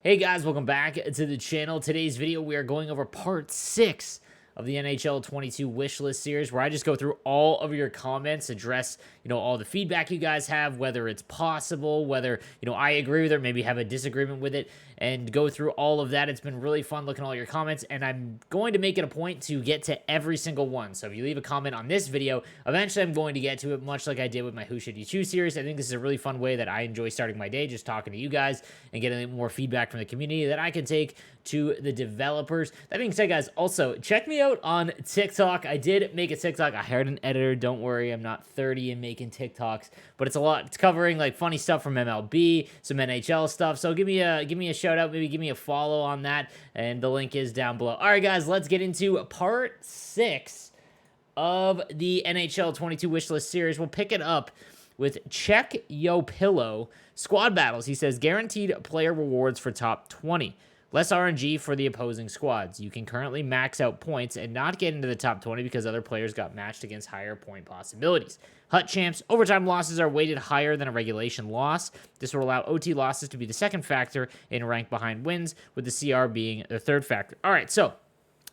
Hey guys, welcome back to the channel. Today's video, we are going over part 6 of the NHL 22 Wishlist series, where I just go through all of your comments, address, all the feedback you guys have, whether it's possible, whether, I agree with it, or maybe have a disagreement with it, and go through all of that. It's been really fun looking at all your comments, and I'm going to make it a point to get to every single one. So if you leave a comment on this video, eventually I'm going to get to it, much like I did with my Who Should You Choose series. I think this is a really fun way that I enjoy starting my day, just talking to you guys and getting more feedback from the community that I can take to the developers. That being said, guys, also check me out on TikTok. I did make a TikTok. I hired an editor. Don't worry, I'm not 30 and making TikToks, but it's a lot. It's covering like funny stuff from MLB, some NHL stuff. So give me a shout out, maybe give me a follow on that, and the link is down below. All right, guys, let's get into part 6 of the NHL 22 Wishlist series. We'll pick it up with Check Yo Pillow Squad Battles. He says, guaranteed player rewards for top 20. Less RNG for the opposing squads. You can currently max out points and not get into the top 20 because other players got matched against higher point possibilities. Hut champs, overtime losses are weighted higher than a regulation loss. This will allow OT losses to be the second factor in rank behind wins, with the CR being the third factor. All right, so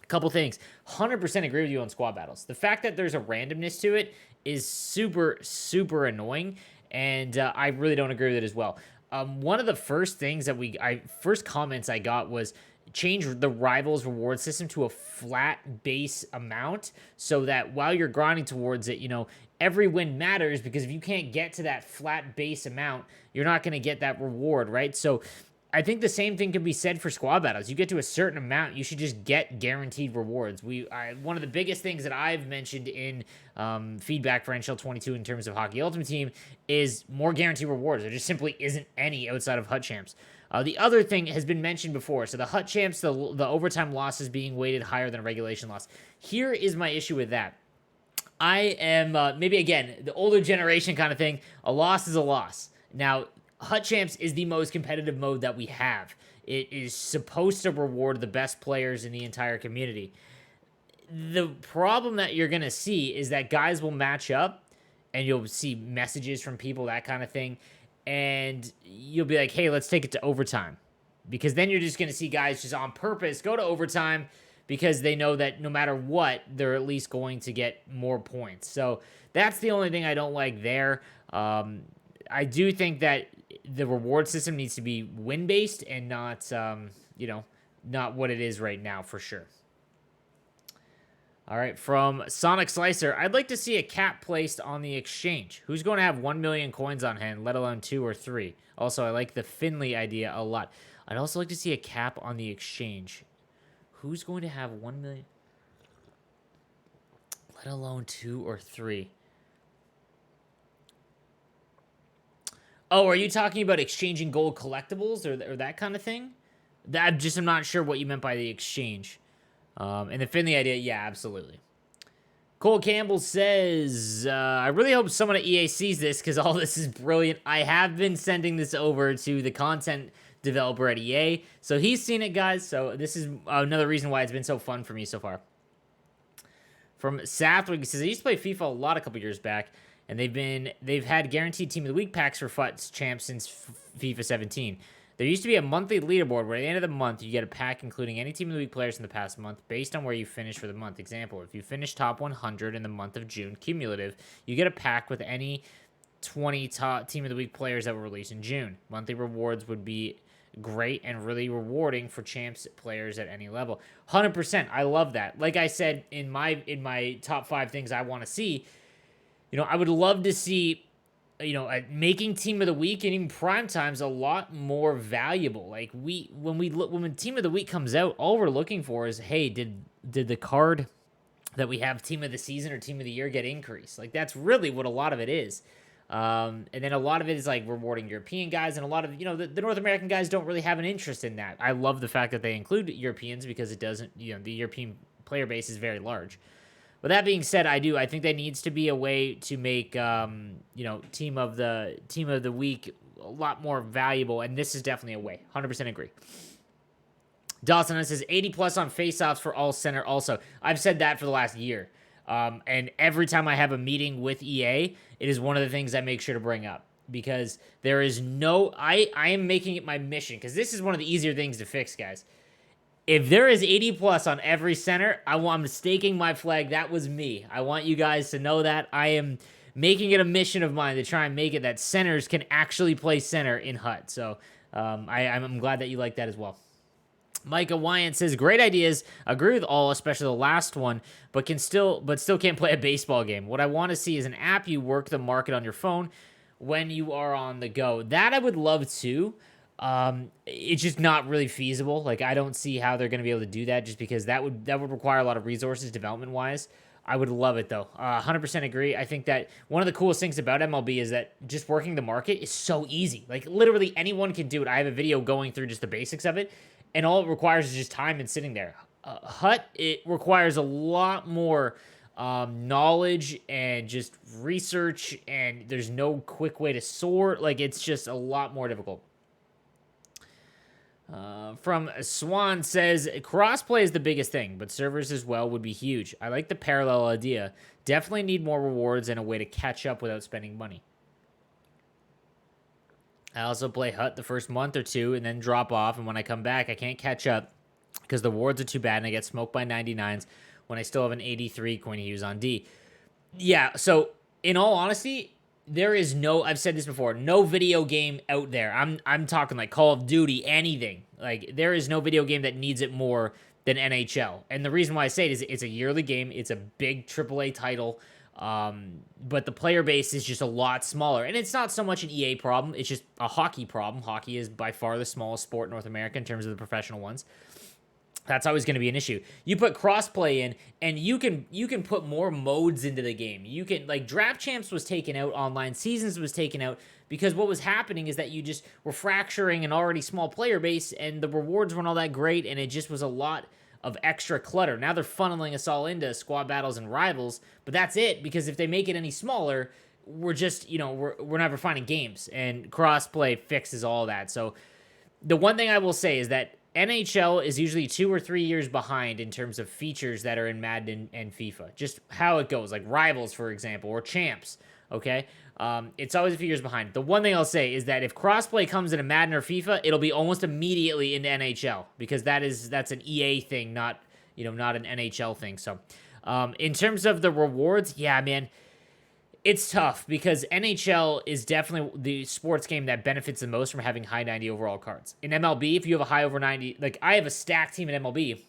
a couple things. 100% agree with you on squad battles. The fact that there's a randomness to it is super, super annoying, and I really don't agree with it as well. One of the first things that first comments I got was change the rivals reward system to a flat base amount, so that while you're grinding towards it, every win matters, because if you can't get to that flat base amount, you're not going to get that reward, right? So I think the same thing can be said for squad battles. You get to a certain amount, you should just get guaranteed rewards. One of the biggest things that I've mentioned in feedback for NHL 22 in terms of Hockey Ultimate Team is more guaranteed rewards. There just simply isn't any outside of Hut Champs. The other thing has been mentioned before. So the Hut Champs, the overtime losses being weighted higher than a regulation loss. Here is my issue with that. I am, maybe again, the older generation kind of thing. A loss is a loss. Now, Hut Champs is the most competitive mode that we have. It is supposed to reward the best players in the entire community. The problem that you're going to see is that guys will match up, and you'll see messages from people, that kind of thing, and you'll be like, hey, let's take it to overtime. Because then you're just going to see guys just on purpose go to overtime because they know that no matter what, they're at least going to get more points. So that's the only thing I don't like there. I do think that the reward system needs to be win-based and not, not what it is right now, for sure. All right, from Sonic Slicer, I'd like to see a cap placed on the exchange. Who's going to have 1 million coins on hand, let alone 2 or 3? Also, I like the Finley idea a lot. I'd also like to see a cap on the exchange. Who's going to have 1 million, let alone 2 or 3? Oh, are you talking about exchanging gold collectibles or that kind of thing? I'm not sure what you meant by the exchange. And the Finley idea, yeah, absolutely. Cole Campbell says, I really hope someone at EA sees this, because all this is brilliant. I have been sending this over to the content developer at EA, so he's seen it, guys. So this is another reason why it's been so fun for me so far. From Sathwick, he says, I used to play FIFA a lot a couple years back, and they've had guaranteed Team of the Week packs for FUT champs since FIFA 17. There used to be a monthly leaderboard where at the end of the month, you get a pack including any Team of the Week players in the past month based on where you finish for the month. Example, if you finish top 100 in the month of June cumulative, you get a pack with any 20 top Team of the Week players that were released in June. Monthly rewards would be great and really rewarding for champs players at any level. 100%. I love that. Like I said in my top 5 things I want to see, I would love to see, making Team of the Week and even prime times a lot more valuable. Like when Team of the Week comes out, all we're looking for is, hey, did the card that we have Team of the Season or Team of the Year get increased? Like that's really what a lot of it is. And then a lot of it is like rewarding European guys, and a lot of the North American guys don't really have an interest in that. I love the fact that they include Europeans, because it doesn't, the European player base is very large. But that being said, I think there needs to be a way to make Team of the Week a lot more valuable, and this is definitely a way. 100% agree. Dawson says 80 plus on Faceoffs for all center. Also, I've said that for the last year, and every time I have a meeting with EA, it is one of the things I make sure to bring up. because there is no, I am making it my mission, because this is one of the easier things to fix, guys. If there is 80 plus on every center, I'm staking my flag. That was me. I want you guys to know that. I am making it a mission of mine to try and make it that centers can actually play center in HUT. So I'm glad that you like that as well. Micah Wyant says, great ideas. Agree with all, especially the last one, but still can't play a baseball game. What I want to see is an app you work the market on your phone when you are on the go. That I would love to. It's just not really feasible. Like, I don't see how they're going to be able to do that, just because that would require a lot of resources development wise. I would love it though. 100% agree. I think that one of the coolest things about MLB is that just working the market is so easy. Like, literally anyone can do it. I have a video going through just the basics of it, and all it requires is just time and sitting there. HUT, it requires a lot more knowledge and just research, and there's no quick way to sort. Like, it's just a lot more difficult. From Swan says, crossplay is the biggest thing, but servers as well would be huge. I like the parallel idea. Definitely need more rewards and a way to catch up without spending money. I also play HUT the first month or two and then drop off, and when I come back, I can't catch up because the rewards are too bad and I get smoked by 99s when I still have an 83 coin to use on D. Yeah, so in all honesty, there is no, I've said this before, no video game out there. I'm talking like Call of Duty, anything. Like, there is no video game that needs it more than NHL. And the reason why I say it is it's a yearly game. It's a big AAA title. But the player base is just a lot smaller. And it's not so much an EA problem. It's just a hockey problem. Hockey is by far the smallest sport in North America in terms of the professional ones. That's always going to be an issue. You put crossplay in, and you can put more modes into the game. You can, like, Draft Champs was taken out, Online Seasons was taken out, because what was happening is that you just were fracturing an already small player base, and the rewards weren't all that great, and it just was a lot of extra clutter. Now they're funneling us all into squad battles and rivals, but that's it, because if they make it any smaller, we're just, we're never finding games, and crossplay fixes all that. So the one thing I will say is that NHL is usually 2 or 3 years behind in terms of features that are in Madden and FIFA. Just how it goes, like Rivals, for example, or Champs, okay? It's always a few years behind. The one thing I'll say is that if crossplay comes into Madden or FIFA, it'll be almost immediately into NHL, because that's an EA thing, not an NHL thing. So, in terms of the rewards, yeah, man, it's tough, because NHL is definitely the sports game that benefits the most from having high 90 overall cards. In MLB, if you have a high over 90, like, I have a stacked team in MLB,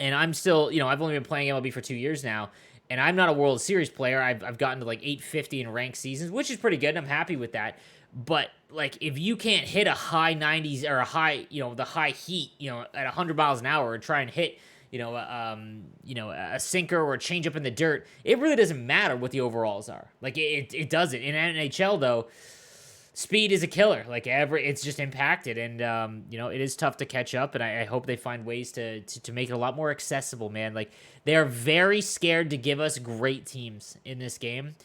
and I'm still, I've only been playing MLB for 2 years now, and I'm not a World Series player. I've gotten to like 850 in ranked seasons, which is pretty good, and I'm happy with that. But, like, if you can't hit a high 90s or a high, the high heat, at 100 miles an hour, and try and hit a sinker or a change up in the dirt, it really doesn't matter what the overalls are. Like, it doesn't. In NHL, though, speed is a killer. Like, it's just impacted, and it is tough to catch up. And I hope they find ways to make it a lot more accessible, man. Like, they are very scared to give us great teams in this game.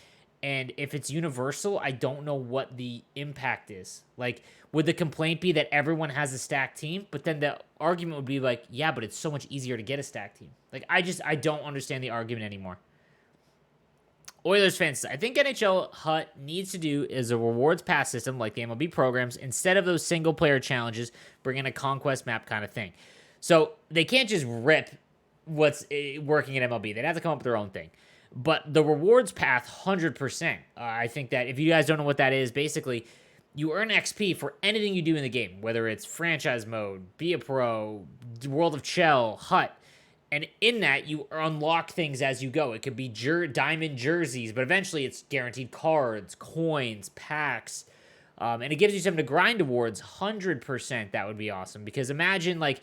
And if it's universal, I don't know what the impact is. Like, would the complaint be that everyone has a stacked team? But then the argument would be like, yeah, but it's so much easier to get a stacked team. Like, I don't understand the argument anymore. Oilers fans, I think NHL HUT needs to do is a rewards pass system like the MLB programs, instead of those single player challenges, bring in a conquest map kind of thing. So they can't just rip what's working at MLB. They'd have to come up with their own thing. But the rewards path, 100%. I think that if you guys don't know what that is, basically, you earn XP for anything you do in the game, whether it's franchise mode, be a pro, World of Chell, HUT. And in that, you unlock things as you go. It could be diamond jerseys, but eventually it's guaranteed cards, coins, packs. And it gives you something to grind towards. 100%, that would be awesome. Because imagine, like,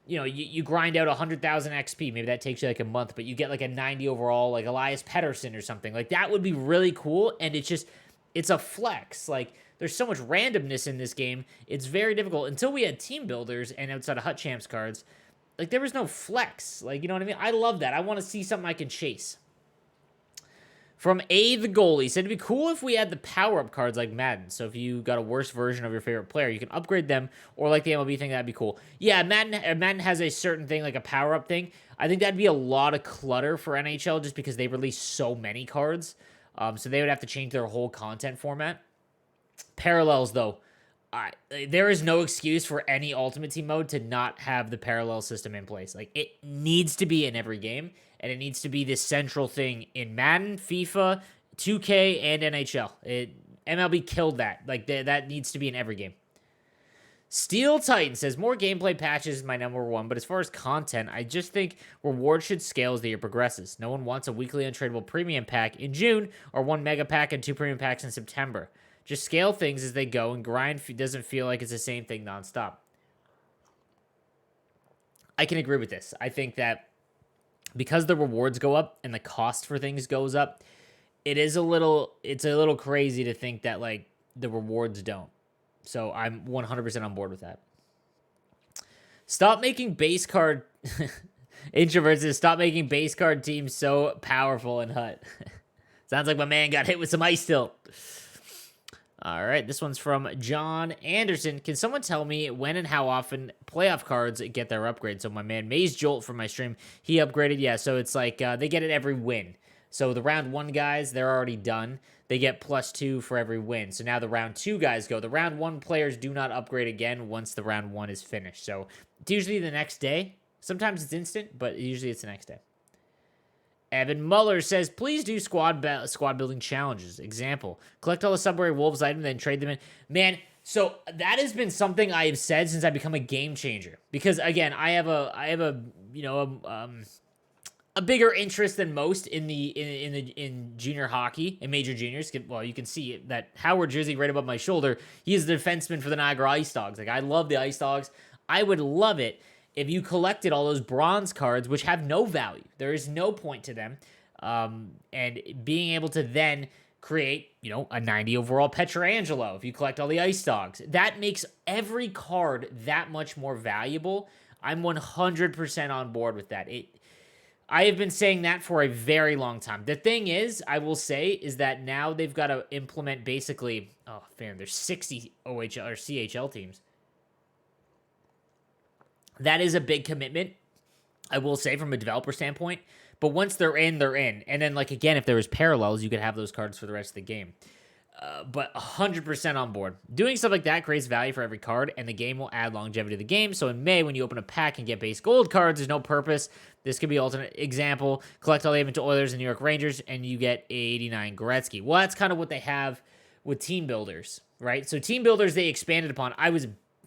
you grind out 100,000 XP. Maybe that takes you like a month, but you get like a 90 overall, like Elias Pettersson or something. Like, that would be really cool. And it's a flex. Like, there's so much randomness in this game. It's very difficult. Until we had team builders and outside of HUT Champs cards, like, there was no flex. Like, you know what I mean? I love that. I want to see something I can chase. From A the Goalie, said it'd be cool if we had the power-up cards like Madden. So if you got a worse version of your favorite player, you can upgrade them, or like the MLB thing, that'd be cool. Yeah, Madden has a certain thing, like a power-up thing. I think that'd be a lot of clutter for NHL just because they release so many cards. So they would have to change their whole content format. Parallels, though. There is no excuse for any Ultimate Team mode to not have the parallel system in place. Like, it needs to be in every game, and it needs to be this central thing in Madden, FIFA, 2K, and NHL. MLB killed that. Like, that needs to be in every game. Steel Titan says, more gameplay patches is my number one, but as far as content, I just think rewards should scale as the year progresses. No one wants a weekly untradeable premium pack in June or one mega pack and 2 premium packs in September. Just scale things as they go, and grind doesn't feel like it's the same thing nonstop. I can agree with this. I think that because the rewards go up and the cost for things goes up, it's a little crazy to think that, like, the rewards don't. So I'm 100% on board with that. Stop making base card... Introverts says, stop making base card teams so powerful in HUT. Sounds like my man got hit with some ice tilt. All right, this one's from John Anderson. Can someone tell me when and how often playoff cards get their upgrade? So my man Maze Jolt from my stream, he upgraded. Yeah, so it's like they get it every win. So the round 1 guys, they're already done. They get +2 for every win. So now the round 2 guys go. The round 1 players do not upgrade again once the round 1 is finished. So it's usually the next day. Sometimes it's instant, but usually it's the next day. Evan Muller says, please do squad building challenges. Example, collect all the Subway Wolves items, then trade them in. Man, so that has been something I have said since I become a game changer. Because again, I have a bigger interest than most in junior hockey and major juniors. Well, you can see that Howard jersey right above my shoulder. He is the defenseman for the Niagara Ice Dogs. Like, I love the Ice Dogs. I would love it if you collected all those bronze cards, which have no value. There is no point to them. And being able to then create, a 90 overall Petrangelo if you collect all the Ice Dogs. That makes every card that much more valuable. I'm 100% on board with that. I have been saying that for a very long time. The thing is, I will say, is that now they've got to implement basically, there's 60 OHL or CHL teams. That is a big commitment, I will say, from a developer standpoint. But once they're in, they're in. And then, like, again, if there was parallels, you could have those cards for the rest of the game. But 100% on board. Doing stuff like that creates value for every card, and the game will add longevity to the game. So in May, when you open a pack and get base gold cards, there's no purpose. This could be alternate example. Collect all the Edmonton Oilers and New York Rangers, and you get 89 Gretzky. Well, that's kind of what they have with team builders, right? So team builders, they expanded upon.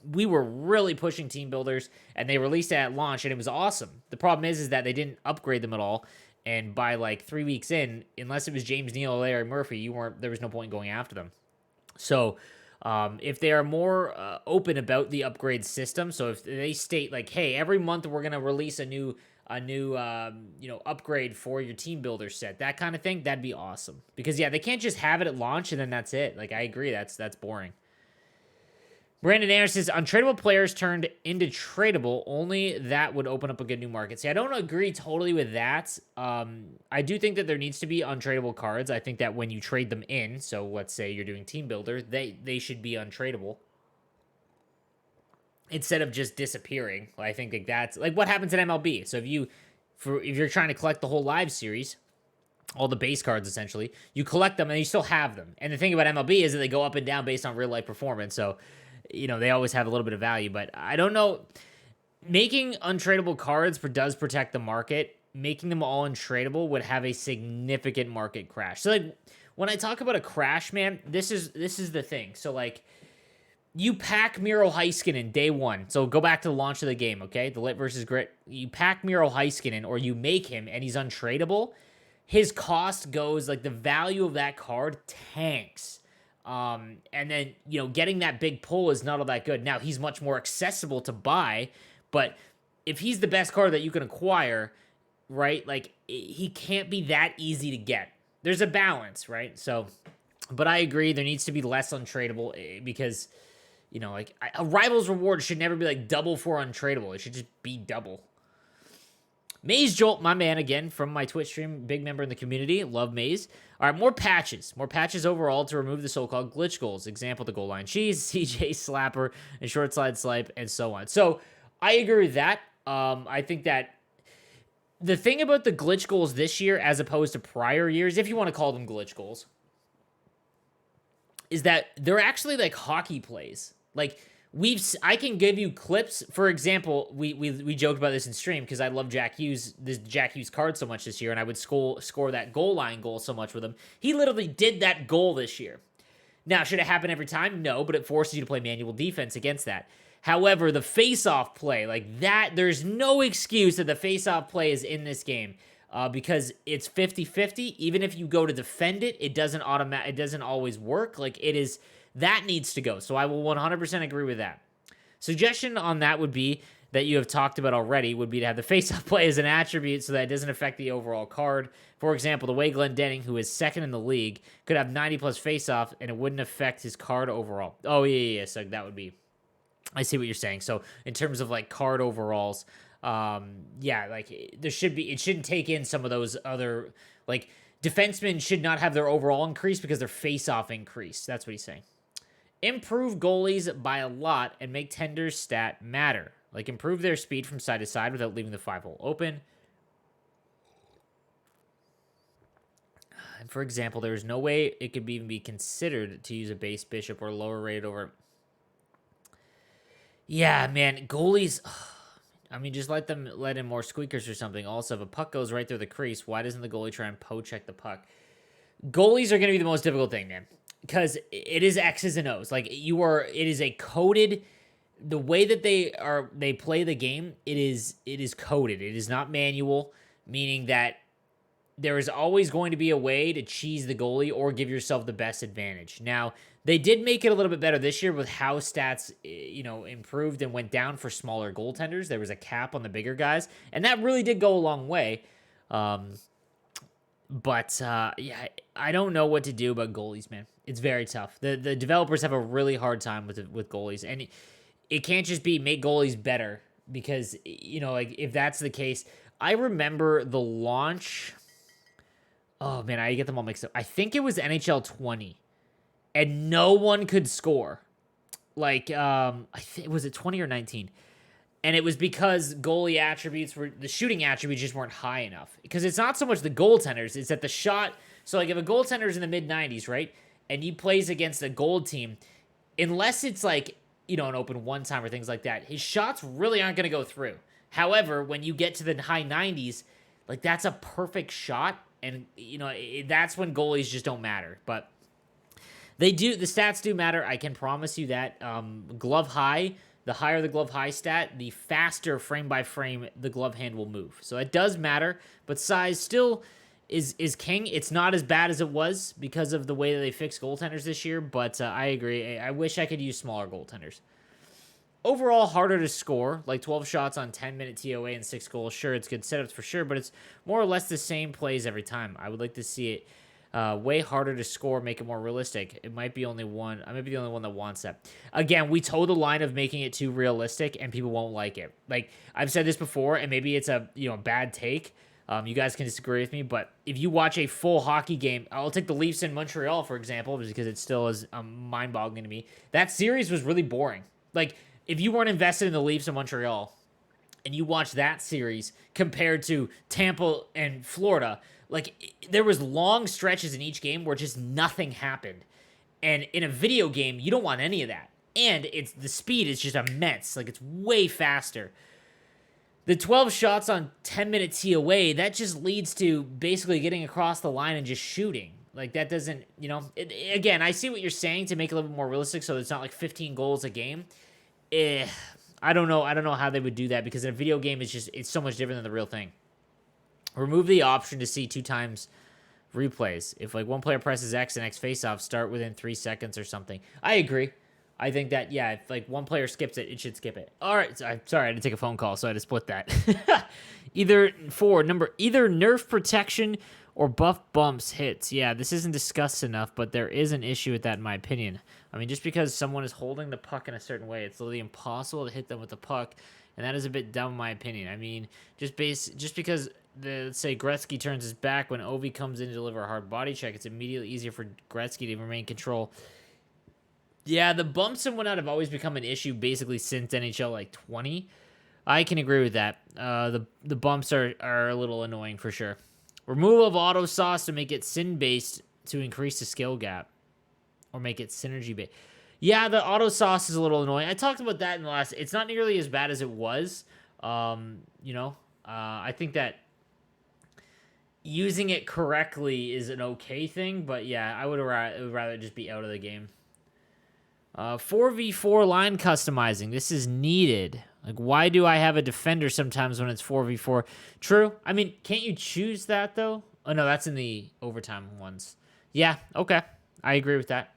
We were really pushing team builders, and they released it at launch, and it was awesome. The problem is that they didn't upgrade them at all, and by like 3 weeks in, unless it was James Neal or Larry Murphy, there was no point going after them. So if they are more open about the upgrade system, so if they state like, hey, every month we're going to release a new upgrade for your team builder set, that kind of thing, that'd be awesome. Because yeah, they can't just have it at launch and then that's it. Like, I agree, that's boring. Brandon Anderson says, untradeable players turned into tradable, only that would open up a good new market. See, I don't agree totally with that. I do think that there needs to be untradeable cards. I think that when you trade them in, so let's say you're doing team builder, they should be untradeable instead of just disappearing. I think like that's like what happens in MLB. So if you're trying to collect the whole live series, all the base cards essentially, you collect them and you still have them. And the thing about MLB is that they go up and down based on real life performance. So they always have a little bit of value, but I don't know. Making untradeable cards does protect the market. Making them all untradeable would have a significant market crash. So, like, when I talk about a crash, man, this is the thing. So, like, you pack Miro Heiskanen day one. So, go back to the launch of the game, okay? The Lit versus Grit. You pack Miro Heiskanen, or you make him, and he's untradeable. His cost goes, like, the value of that card tanks. And then, getting that big pull is not all that good. Now, he's much more accessible to buy, but if he's the best card that you can acquire, right, like, he can't be that easy to get. There's a balance, right? So, but I agree, there needs to be less untradeable because, like, a rival's reward should never be, like, double for untradeable. It should just be double. Maze Jolt, my man, again, from my Twitch stream, big member in the community. Love Maze. All right, more patches. More patches overall to remove the so-called glitch goals. Example, the goal line cheese, CJ slapper, and short slide swipe, and so on. So, I agree with that. I think that the thing about the glitch goals this year, as opposed to prior years, if you want to call them glitch goals, is that they're actually like hockey plays. Like I can give you clips. For example, we joked about this in stream because I love this Jack Hughes card so much this year, and I would score that goal line goal so much with him. He literally did that goal this year. Now, should it happen every time? No, but it forces you to play manual defense against that. However, the face-off play, like that, there's no excuse that the face-off play is in this game because it's 50-50. Even if you go to defend it, it doesn't always work. Like that needs to go. So I will 100% agree with that. Suggestion on that would be that you have talked about already would be to have the face-off play as an attribute so that it doesn't affect the overall card. For example, the way Glendening, who is second in the league, could have 90+ face-off and it wouldn't affect his card overall. Oh, yeah. So that would be... I see what you're saying. So in terms of like card overalls, yeah, like it shouldn't take in some of those other, like defensemen should not have their overall increase because their face-off increased. That's what he's saying. Improve goalies by a lot and make Tender's stat matter. Like, improve their speed from side to side without leaving the 5-hole open. And for example, there is no way it could even be considered to use a base bishop or lower rated over... Yeah, man, goalies... I mean, just let in more squeakers or something. Also, if a puck goes right through the crease, why doesn't the goalie try and poke-check the puck? Goalies are going to be the most difficult thing, man. Because it is X's and O's. Like, it is a coded... The way that they play the game, it is coded. It is not manual, meaning that there is always going to be a way to cheese the goalie or give yourself the best advantage. Now, they did make it a little bit better this year with how stats, improved and went down for smaller goaltenders. There was a cap on the bigger guys, and that really did go a long way. But yeah, I don't know what to do about goalies, man. It's very tough. The developers have a really hard time with goalies, and it can't just be make goalies better because, like if that's the case, I remember the launch. Oh man, I get them all mixed up. I think it was NHL 20 and no one could score. Like, was it 20 or 19? And it was because goalie attributes the shooting attributes just weren't high enough. Because it's not so much the goaltenders, it's that the shot. So like if a goaltender's in the mid 90s, right? And he plays against a gold team, unless it's like, an open one time or things like that, his shots really aren't going to go through. However, when you get to the high 90s, like that's a perfect shot. And, that's when goalies just don't matter. But the stats do matter. I can promise you that. Glove high, the higher the glove high stat, the faster frame by frame the glove hand will move. So it does matter. But size still is king. It's not as bad as it was because of the way that they fixed goaltenders this year, but I agree. I wish I could use smaller goaltenders. Overall, harder to score, like 12 shots on 10-minute TOA and 6 goals. Sure, it's good setups for sure, but it's more or less the same plays every time. I would like to see it way harder to score, make it more realistic. I might be the only one that wants that. Again, we toe the line of making it too realistic, and people won't like it. Like, I've said this before, and maybe it's a bad take. You guys can disagree with me, but if you watch a full hockey game, I'll take the Leafs in Montreal, for example, because it still is mind-boggling to me. That series was really boring. Like, if you weren't invested in the Leafs in Montreal, and you watch that series compared to Tampa and Florida, like, there was long stretches in each game where just nothing happened. And in a video game, you don't want any of that. And the speed is just immense. Like, it's way faster. The 12 shots on 10-minute TOA, that just leads to basically getting across the line and just shooting. Like, that doesn't, again, I see what you're saying to make it a little bit more realistic so it's not like 15 goals a game. I don't know how they would do that because in a video game, it's so much different than the real thing. Remove the option to see 2 times replays. If, like, one player presses X and X faceoff, start within 3 seconds or something. I agree. I think that, yeah, if, like, one player skips it, it should skip it. All right, sorry, I had to take a phone call, so I had to split that. Either nerf protection or buff bumps hits. Yeah, this isn't discussed enough, but there is an issue with that in my opinion. I mean, just because someone is holding the puck in a certain way, it's literally impossible to hit them with the puck, and that is a bit dumb in my opinion. I mean, just because let's say Gretzky turns his back when Ovi comes in to deliver a hard body check, it's immediately easier for Gretzky to remain in control. Yeah, the bumps and whatnot have always become an issue basically since NHL like 20. I can agree with that. The bumps are a little annoying for sure. Removal of auto sauce to make it sin based to increase the skill gap. or make it synergy based. Yeah, the auto sauce is a little annoying. I talked about that in the last. It's not nearly as bad as it was. I think that using it correctly is an okay thing, but yeah, I would rather just be out of the game. 4v4 line customizing. This is needed. Like, why do I have a defender sometimes when it's 4v4? True. I mean, can't you choose that, though? Oh, no, that's in the overtime ones. Yeah, okay. I agree with that.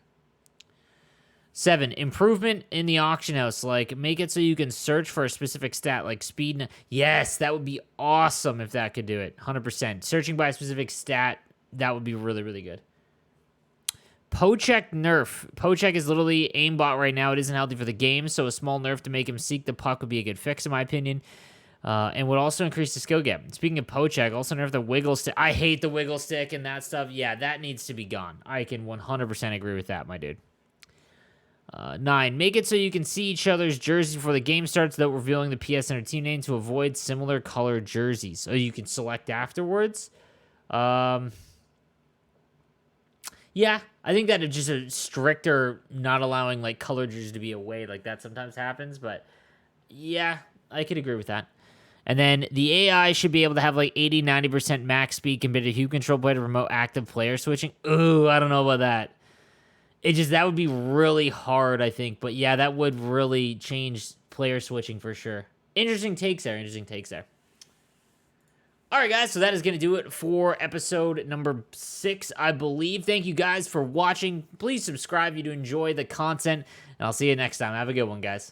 7, improvement in the auction house. Like, make it so you can search for a specific stat, like speed. Yes, that would be awesome if that could do it. 100%. Searching by a specific stat, that would be really, really good. Pocheck nerf. Pocheck is literally aimbot right now. It isn't healthy for the game, so a small nerf to make him seek the puck would be a good fix, in my opinion. And would also increase the skill gap. Speaking of Pocheck, also nerf the wiggle stick. I hate the wiggle stick and that stuff. Yeah, that needs to be gone. I can 100% agree with that, my dude. 9, make it so you can see each other's jerseys before the game starts without revealing the PSN or team name to avoid similar color jerseys. So you can select afterwards. Yeah, I think that it's just a stricter not allowing like color jerseys to be away. Like that sometimes happens, but yeah, I could agree with that. And then the AI should be able to have like 80, 90% max speed compared to Hue Control Play to promote active player switching. Ooh, I don't know about that. That would be really hard, I think. But yeah, that would really change player switching for sure. Interesting takes there. All right, guys, so that is going to do it for episode number 6, I believe. Thank you guys for watching. Please subscribe if you do enjoy the content, and I'll see you next time. Have a good one, guys.